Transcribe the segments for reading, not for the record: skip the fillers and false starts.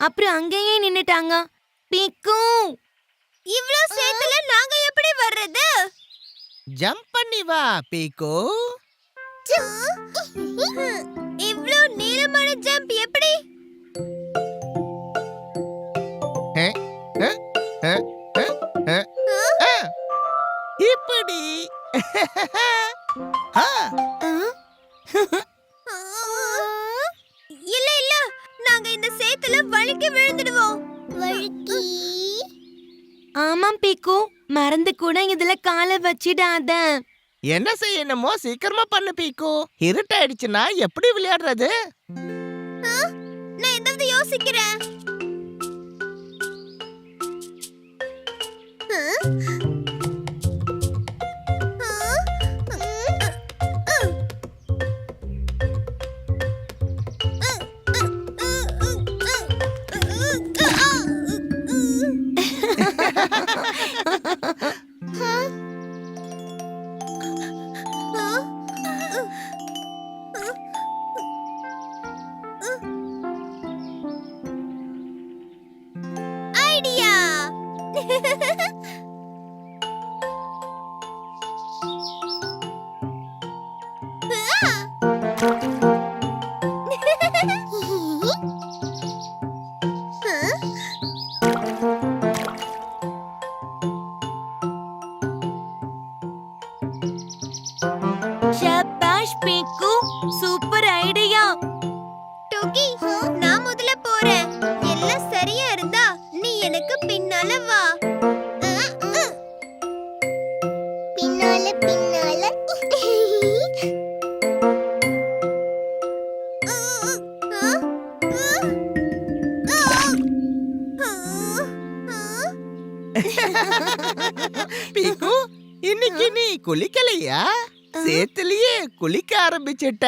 அப்புறம் அங்கேயே நின்னுட்டாங்க. பீக்கு, இவ்ளோ சேத்துல நாங்க எப்படி வர்றது? ஜம்ப் பண்ணி வா பீக்கு. இவ்ளோ நீளமான ஜம்ப் எப்படி? இப்படி. இல்ல இல்ல, நாங்க இந்த சேத்துல வழுக்கி விழுந்துடுவோம். வழுக்கி? ஆமாம் பீக்கு, மறந்து கூட இதுல காலை வச்சிடாத. என்ன செய்யணுமோ சீக்கிரமா பண்ணு பீக்கு. இருட்டாயிடுச்சுன்னா எப்படி விளையாடுறது? நான் ஏதாவது யோசிக்கிறேன். ஐடியா! ஷபாஷ் பீக்கு, சூப்பர் ஐடியா. டோக்கி, நான் முதல்ல போறேன். எல்லாம் சரியா இருந்தா நீ எனக்கு பின்னால வா. பின்னால பின்னால. பீக்கு, இன்னைக்கு நீ குளிக்கலையா? சேத்துலயே குளிக்க ஆரம்பிச்சிட்ட.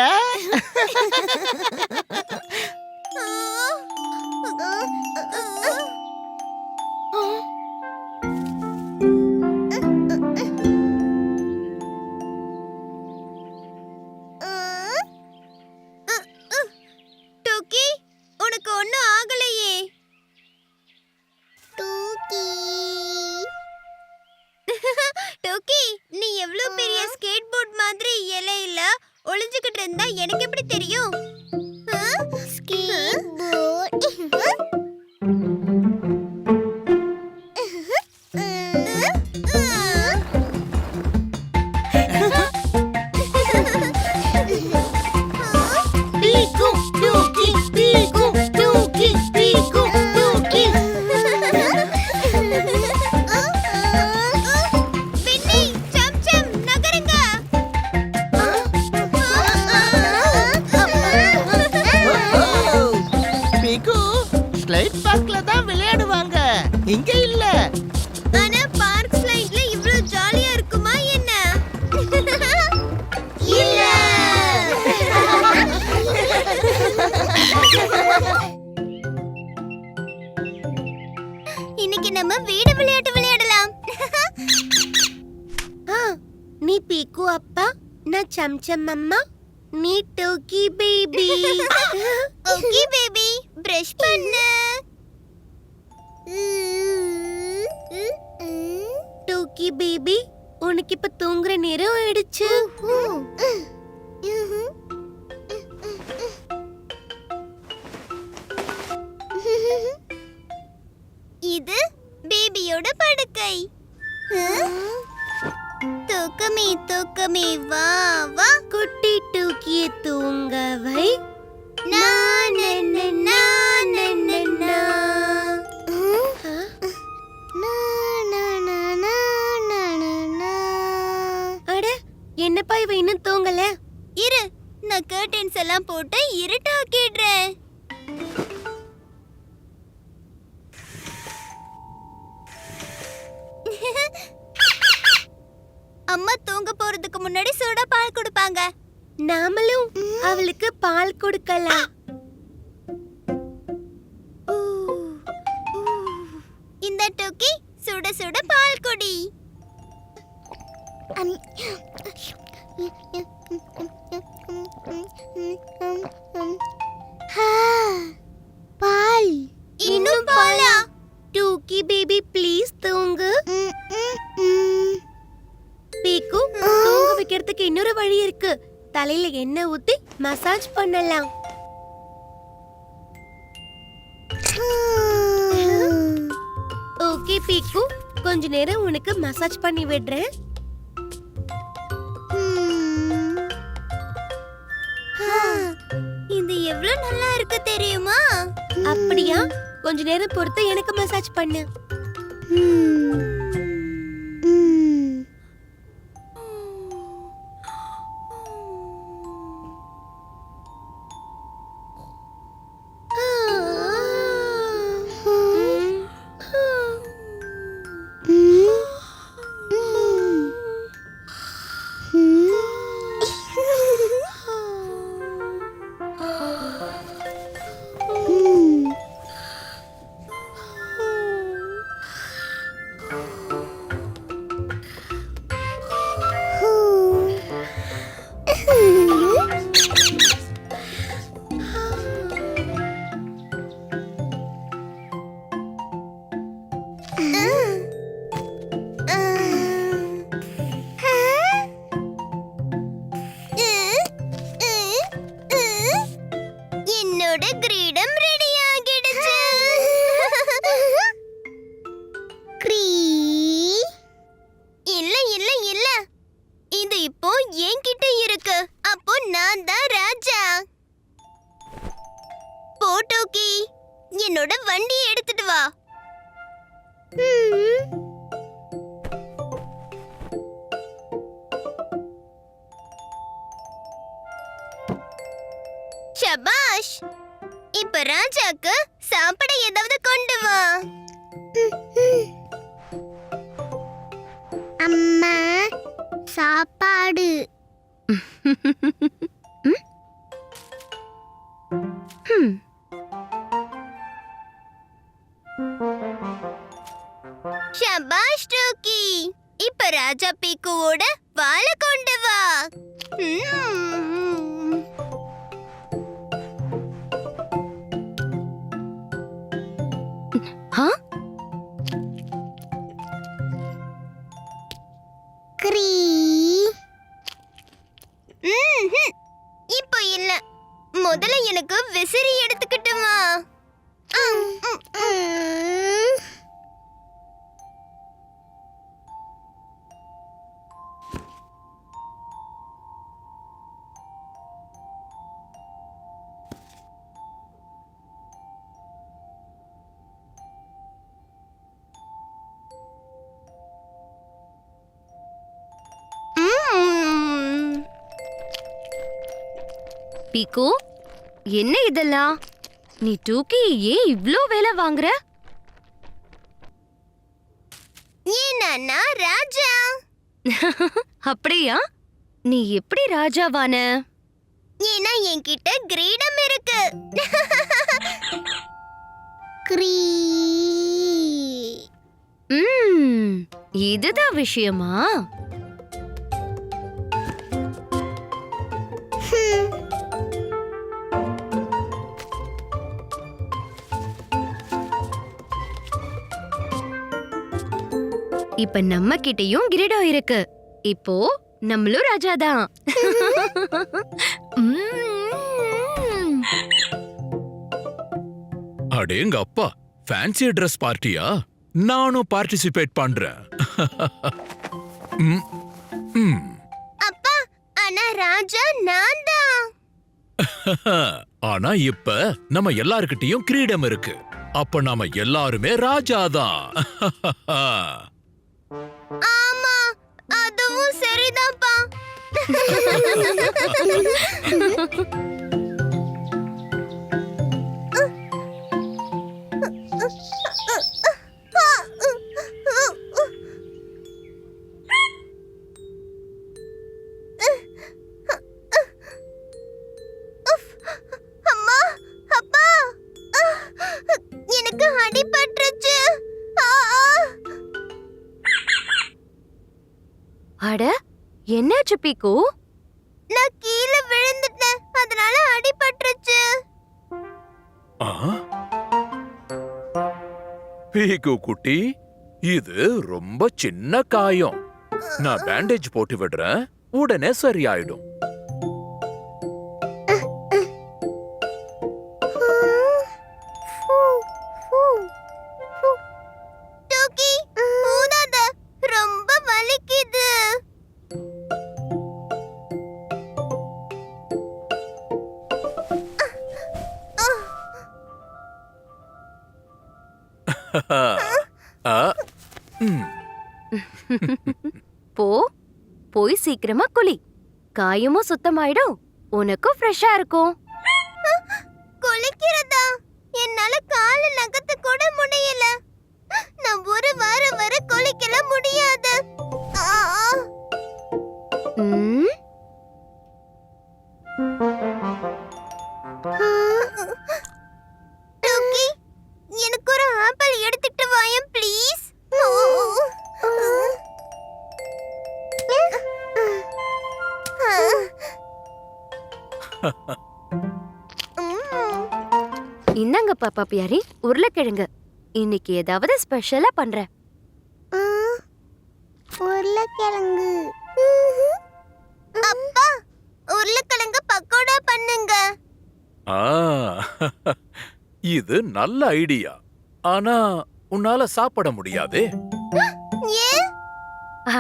டோக்கி, உனக்கு ஒண்ணும் ஆகலையே. டோக்கி, நீ எவ்வளவு பெரிய ஸ்கேட் போர்ட் மாதிரி இலையில ஒளிஞ்சுக்கிட்டு இருந்தா எனக்கு எப்படி தெரியும்? Skateboard. பீக்கு, டூக்கி, பீக்கு, டூக்கி, பீக்கு, டூக்கி. வின்னி, ஜம்ப் ஜம்ப் நகருங்க. பீக்கு, ஸ்லைட் பார்க்ல தான் விளையாடுவாங்க, இங்க இல்ல. ஆனா பார்க் ஸ்லைட்ல இவ்ளோ ஜாலியா இருக்குமா என்ன? இல்ல. இன்னைக்கு நம்ம வீடு விளையாட்டு விளையாடலாம். நீ பீக்கு அப்பா, நான் சம்சம் அம்மா, நீ டோக்கி பேபி. ஓகே பேபி, பிரஷ் பண்ணு. டோக்கி பேபி, உனக்கு இப்ப தூங்குற நேரம் ஆயிடுச்சு. இது பேபியோட படுக்கை. தூக்கமே தூக்கமே வா வா. குட்டி டோக்கிய தூங்க வை. அட, என்னப்பா இவ இன்னும் தூங்கல? இரு, நான் கர்டன்ஸ் எல்லாம் போட்டு இருட்டாக்கிடுறேன். அம்மா தூங்க போறதுக்கு முன்னாடி சூடா பால் கொடுப்பாங்க. நாமளும் அவளுக்கு பால் கொடுக்கலாம். இந்த டோக்கி, சுட சுட பால் குடி. பால் போலாம். டூக்கி பேபி ப்ளீஸ் தூங்கு. பீக்கு தூங்க வைக்கிறதுக்கு இன்னொரு வழி இருக்கு. தலையில எண்ணெய் ஊத்தி மசாஜ் பண்ணலாம். ஓகே பீக்கு, கொஞ்ச நேரம் உனக்கு மசாஜ் பண்ணி விடுறேன். இது எவ்வளவு நல்லா இருக்கு தெரியுமா? அப்படியா? கொஞ்ச நேரம் பொறுத்து எனக்கு மசாஜ் பண்ணு. என்னோட கிரீடம் ரெடி ஆகிடுச்சு. இல்ல இல்ல இல்ல, இது இப்போ என்கிட்ட இருக்கு. அப்போ நான் தான் ராஜா. போட்டோக்கி, என்னோட வண்டியை எடுத்துட்டு வா. ஷபாஷ், இப்ப ராஜாக்கு சாப்பிட ஏதாவது கொண்டு வா. அம்மா, சாப்பாடு. ஷபாஷ் டோக்கி, இப்ப ராஜா பீக்குவோட வாழை கொண்டு வா. இப்போ இல்ல, முதல்ல எனக்கு விசிறி எடுத்துக்கிட்டு வா. பீக்கு, என்ன இதெல்லாம்? நீ டூக்கி ஏன் இவ்ளோ வேலை வாங்குற? ஏன்னா நான் ராஜா. அப்படியா? நீ எப்படி ராஜாவான? ஏன்னா என்கிட்ட கிரீடம் இருக்கு. இதுதான் விஷயமா? இப்ப நம்ம கிட்டயும் கிரீடம் இருக்கு. இப்போ நம்மளும் ராஜாதான். அடேங்க அப்பா, ஃபேன்சி ட்ரெஸ் பார்ட்டியா? நானும் பார்ட்டிசிபேட் பண்றேன். அப்பா, ஆனா ராஜா நான் தான். ஆனா இப்ப நம்ம எல்லார்கிட்டயும் கிரீடம் இருக்கு. அப்ப நாம எல்லாருமே ராஜாதான். ஆமா, அதுவும் சரிதான்ப்பா. அம்மா, அப்பா, எனக்கு அடிபட்டுருச்சு. அட, என்னாச்சு பீக்கு? நான் கீழே விழுந்துட்டேன், அதனால அடிபட்டுருச்சு. ஆ? பீக்கு குட்டி, இது ரொம்ப சின்ன காயம். நான் பேண்டேஜ் போட்டு விடுறேன், உடனே சரியாயிடும். டோக்கி, ஊதாத. ரொம்ப வலிக்குது. ஆ, ம். போய் சீக்கிரமா குளி. காயமும் சுத்தமாயிடும், உனக்கும் ஃப்ரெஷ்ஷா இருக்கும். குளிக்கிறதா? என்னால கால நகத்த கூட முடியல. நான் ஒரு வாரம் வரை குளிக்கல முடியாது. ம், டோக்கி, எனக்கு ஒரு ஆப்பிள் எடுத்துட்டு வாயேன் ப்ளீஸ். இந்தாங்க பாப்பா பியாரி, உருளைக்கிழங்கு. இன்னைக்கு ஏதாவது ஸ்பெஷலா பண்றேன். உருளைக்கிழங்கு. அப்பா, உருளைக்கிழங்கு பக்கோடா பண்ணுங்க. ஆ, இது நல்ல ஐடியா. ஆனா உன்னால சாப்பிட முடியாதே. ஏன்?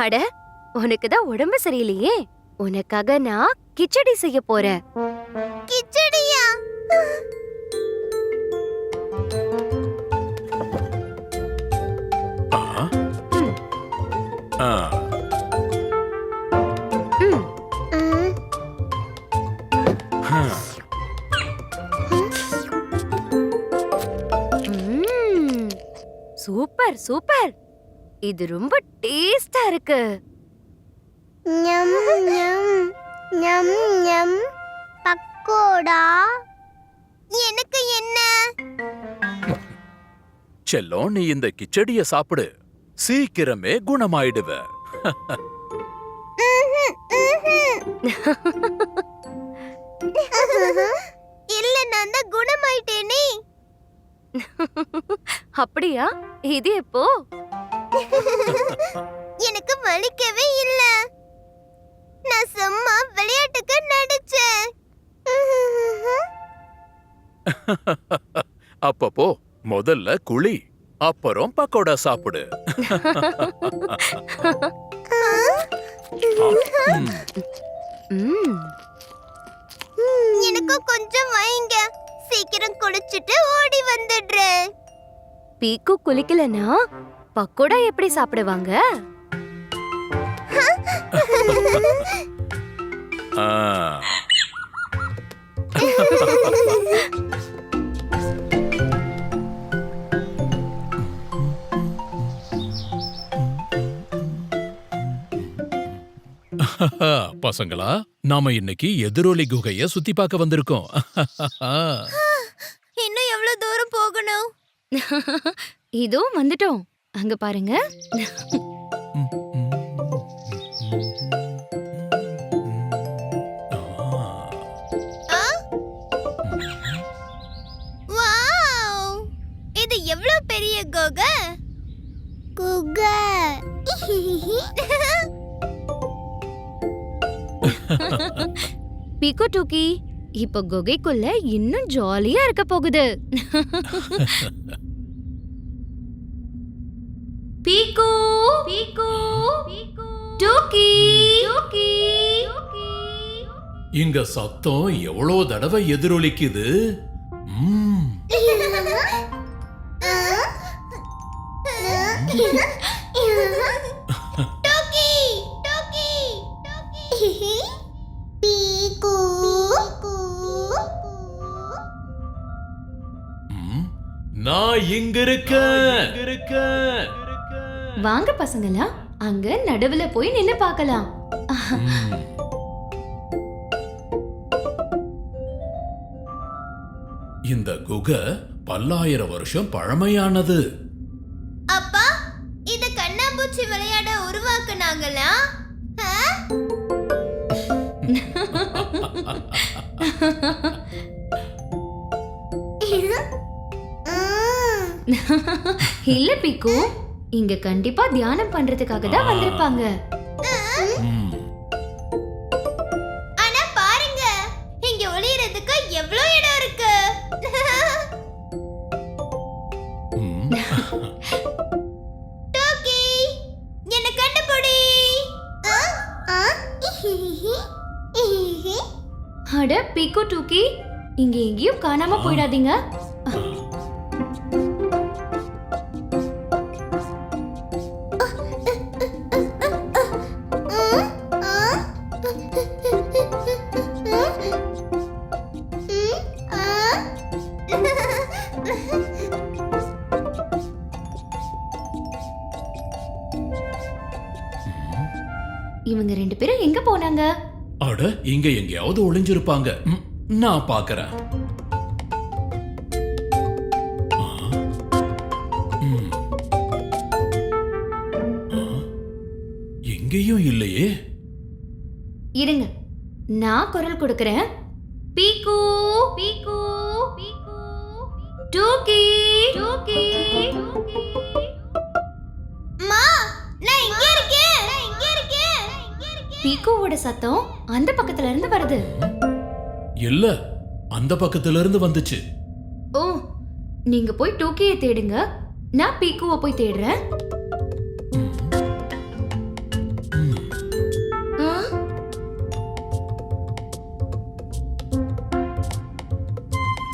அட, உனக்கு தான் உடம்பு சரியில்லையே. உனக்காக நான் கிச்சடி செய்ய போறேன். கிச்சடியா? ஆ, ஆ, ம், ஹம். ம். Super super. இது ரொம்ப டேஸ்டா இருக்கு. ஞம் ஞம் ஞம் ஞம். பக்கோடா. எனக்கு என்ன? செல்லம், நீ இந்த கிச்சடிய சாப்பிடு, சீக்கிரமே குணமாயிடுவ. இல்ல, நான் தான் குணமாயிட்டேனே. அப்படியா? இது எப்போ? எனக்கு வலிக்கவே இல்ல. நான் சும்மா விளையாட்டுக்கு நடிச்சேன். அப்பப்போ முதல்ல குளி, அப்புறம் பக்கோடா சாப்பிடு. ம். ம், எனக்கு கொஞ்சம் வைங்க. சீக்கிரம் குளிச்சிட்டு ஓடி வந்துடுறேன். பீக்கு குளிக்கலனா பக்கோடா எப்படி சாப்பிடுவாங்க? ஆ. பசங்களா, நாம இன்னைக்கு எதிரொலி குகைய சுத்தி பார்க்க வந்திருக்கோம். இன்னும் எவ்வளவு தூரம் போகணும்? இதோ வந்துட்டோம். அங்க பாருங்க. வாவ்! இது எவ்வளவு பெரிய குகை. பீக்கு டூக்கி, இப்ப குகைக்குள்ள இன்னும் ஜாலியா இருக்க போகுது. பீக்கு பீக்கு டூக்கி டூக்கி. இங்க சத்தம் எவ்வளவு தடவை எதிரொலிக்குது. ம். டோக்கி டோக்கி டோக்கி. பீக்கு. ம். நான் இங்க இருக்கேன். வாங்க பசங்களா, அங்க நடுவுல போய் நின்னு பார்க்கலாம். ம். இந்த குகை பல்லாயிரம் வருஷம் பழமையானது. அப்பா, இத கண்ணாம்பூச்சி விளையாட உருவாக்குனாங்களா? இல்ல பீக்கு, இங்க கண்டிப்பா தியானம் பண்றதுக்காக தான் வந்திருப்பாங்க. ம். ஆனா பாருங்க, இங்க ஒளியறதுக்கு எவ்வளவு இடம் இருக்கு. ம். டோக்கி, என்ன கண்டுபிடி. அட பீக்கு டூக்கி, இங்க எங்கேயும் காணாம போயிடாதீங்க. இவங்க 2 பேரும் எங்க போனாங்க? அட இங்க எங்கேயாவது ஒளிஞ்சிருப்பாங்க. நான் பாக்குறேன். எங்கேயும் இல்லையே. இருங்க, நான் குரல் கொடுக்கறேன். பீக்கு பீக்கு பீக்கு, டூக்கி டூக்கி. மா, நான் இங்க இருக்கேன். பீக்குவோட சத்தம் அந்த பக்கத்துல இருந்து வருது. இல்ல, அந்த பக்கத்துல இருந்து வந்துச்சு. ஓ, நீங்க போய் டூக்கியை தேடுங்க, நான் பீக்குவை போய் தேடுறேன். ஆ?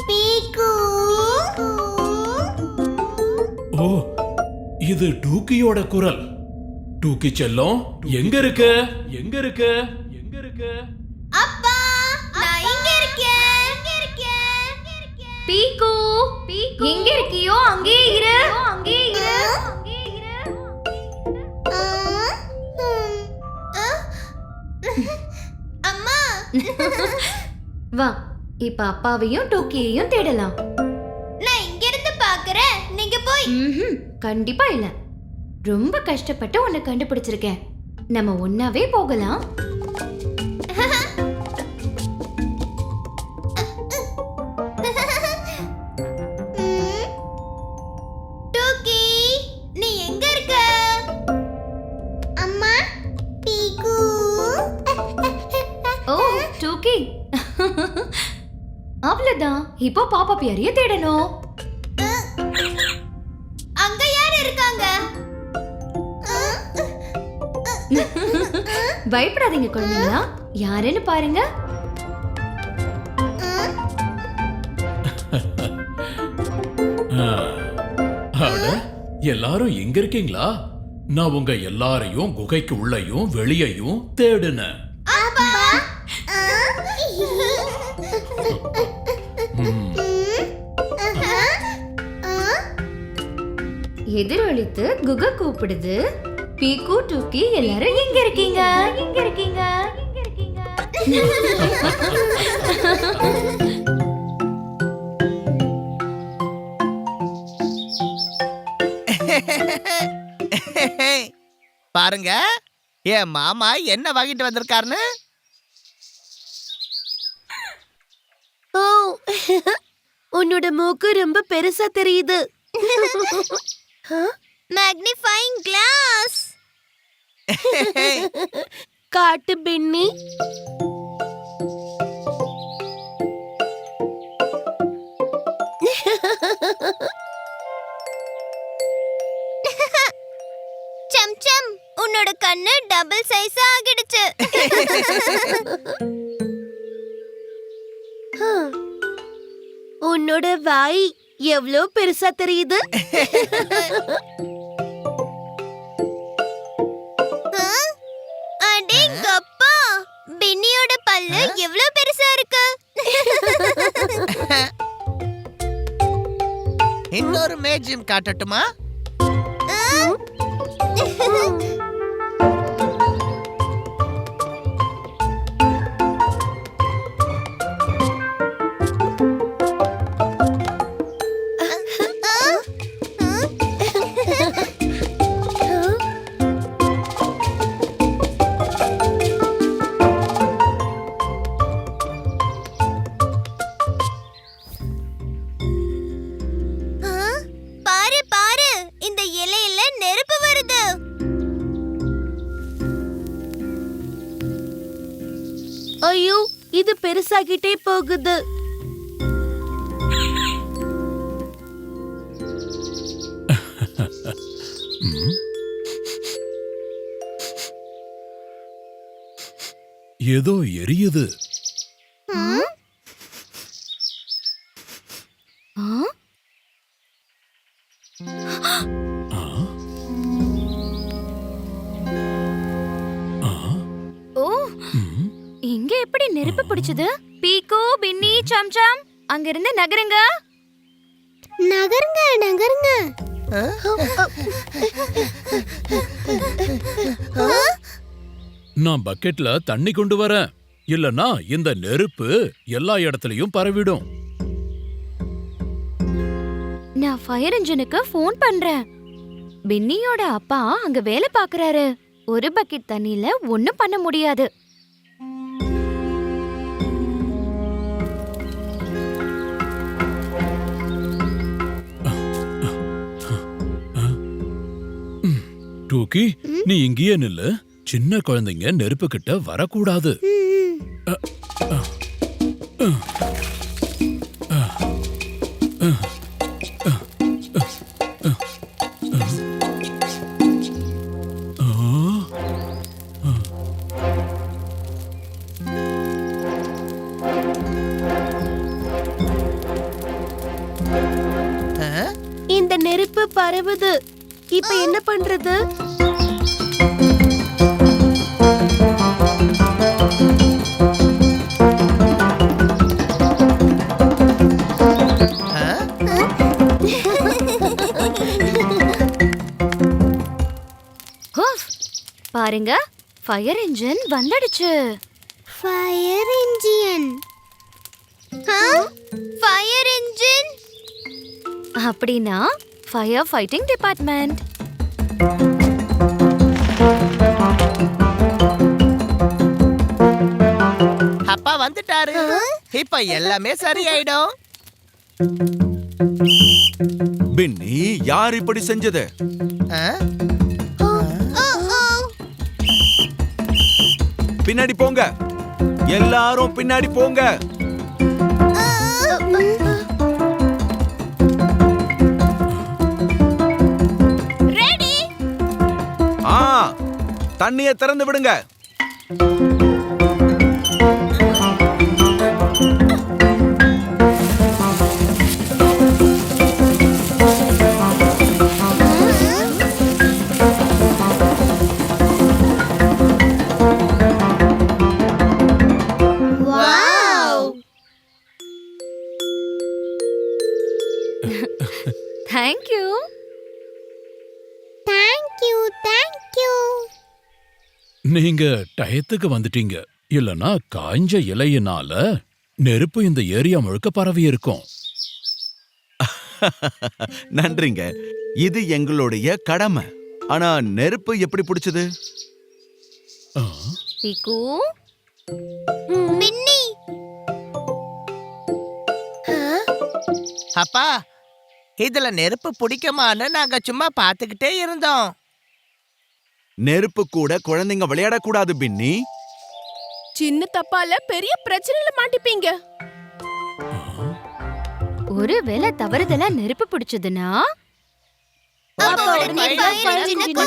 பீக்கு. ஓ, இது டூக்கியோட குரல். டூக்கி செல்லம், எங்க இருக்க? எங்க இருக்க? எங்க இருக்க? அப்பா, நான் இங்க இருக்கேன். பீக்கு எங்க இருக்கியோ அங்கே இரு. அம்மா, வா, இப்ப அப்பாவையும் டூக்கியையும் தேடலாம். நான் இங்க இருந்து பாக்குறேன். நீங்க போய். கண்டிப்பா இல்ல, ரொம்ப கஷ்டப்பட்டு உன்னை கண்டுபிடிச்சிருக்கேன். நம்ம ஒன்னாவே போகலாம். டோக்கி, நீ எங்க இருக்க? அம்மா, பீக்கு. ஓ டூக்கி, அவ்வளவுதான். இப்போ பாப்பா பியாரிய தேடணும். அங்க யார் இருக்காங்க? பயப்படாதீங்க குழந்தைங்களா, யாருன்னு பாருங்க. அட, எல்லாரும் எங்க இருக்கீங்களா? நான் உங்க எல்லாரையும் குகைக்கு உள்ளேயும் வெளியையும் தேடுனேன். எதிரொலித்து குகை கூப்பிடுது. பீக்கு டூக்கி எல்லாரும் எங்க இருக்கீங்க? எங்க இருக்கீங்க? பாருங்க, என் மாமா என்ன வாங்கிட்டு வந்திருக்காருன்னு. ஓ, உன்னோட மூக்கு ரொம்ப பெருசா தெரியுது. Magnifying class. காட்டு பின்னி. சம், உன்னோட கண்ணு டபுள் சைஸ் ஆகிடுச்சு. உன்னோட வாய் எவ்வளோ பெருசா தெரியுது. அடேங்கப்பா, பின்னியோட பல்லு எவ்வளவு பெருசா இருக்கு. இன்னொரு மேஜியம் காட்டட்டுமா? பாரு, நெருப்பு வருது. ஐயோ, இது பெருசாகிட்டே போகுது. ஏதோ எரியுது. ஆ? ஆ? ஆ? ஓ, இங்க எப்படி நெருப்பு பிடிச்சது? பீக்கு, பின்னி, சம்சம், அங்க இருந்து நகருங்க. நகருங்க நகருங்க. நான் பக்கெட்ல தண்ணி கொண்டு வரேன். இல்லனா இந்த நெருப்பு எல்லா இடத்துலயும் பரவிடும். நான் ஃபயர் இன்ஜினுக்கு ஃபோன் பண்றேன். பின்னியோட அப்பா அங்க வேலை பாக்குறாரு. ஒரு பக்கெட் தண்ணியில ஒண்ணும் பண்ண முடியாது. டூக்கி, நீ இங்கேயே நில்லு. சின்ன குழந்தைங்க நெருப்பு கிட்ட வரக்கூடாது. இந்த நெருப்பு பரவுது. இப்ப என்ன பண்றது? ஹுஃப், பாருங்க, ஃபயர் இன்ஜின் வந்துடுச்சு. Fire engine. Fire engine. அப்படின்னா ஃபயர் ஃபைட்டிங் டிபார்ட்மெண்ட். அப்பா வந்துட்டாரு. இப்ப எல்லாமே சரியாயிடும். பின்னி, யார் இப்படி செஞ்சது? ஆ? பின்னாடி போங்க, எல்லாரும் பின்னாடி போங்க. ரெடி. ஆ, தண்ணியை திறந்து விடுங்க. தேங்க்யூ. Thank you thank you. நீங்க டயத்துக்கு வந்துட்டீங்க. இல்லனா காஞ்ச இலையினால நெருப்பு இந்த ஏரியா முழுக்க பரவி இருக்கும். நன்றிங்க, இது எங்களுடைய கடமை. ஆனா நெருப்பு எப்படி பிடிச்சது? ஆ, பீக்கு, பின்னி. அப்பா, இதுல நெருப்பு பிடிக்குமான்னு நாங்க சும்மா பாத்துக்கிட்டே இருந்தோம். நெருப்பு கூட குழந்தைங்க விளையாடக்கூடாது பின்னி. சின்ன தப்பால பெரிய பிரச்சனையில மாட்டிப்பீங்க. ஒருவேளை தவறுதலா நெருப்பு பிடிச்சதுன்னா அப்ப உடனே ஃபயர் இன்ஜினை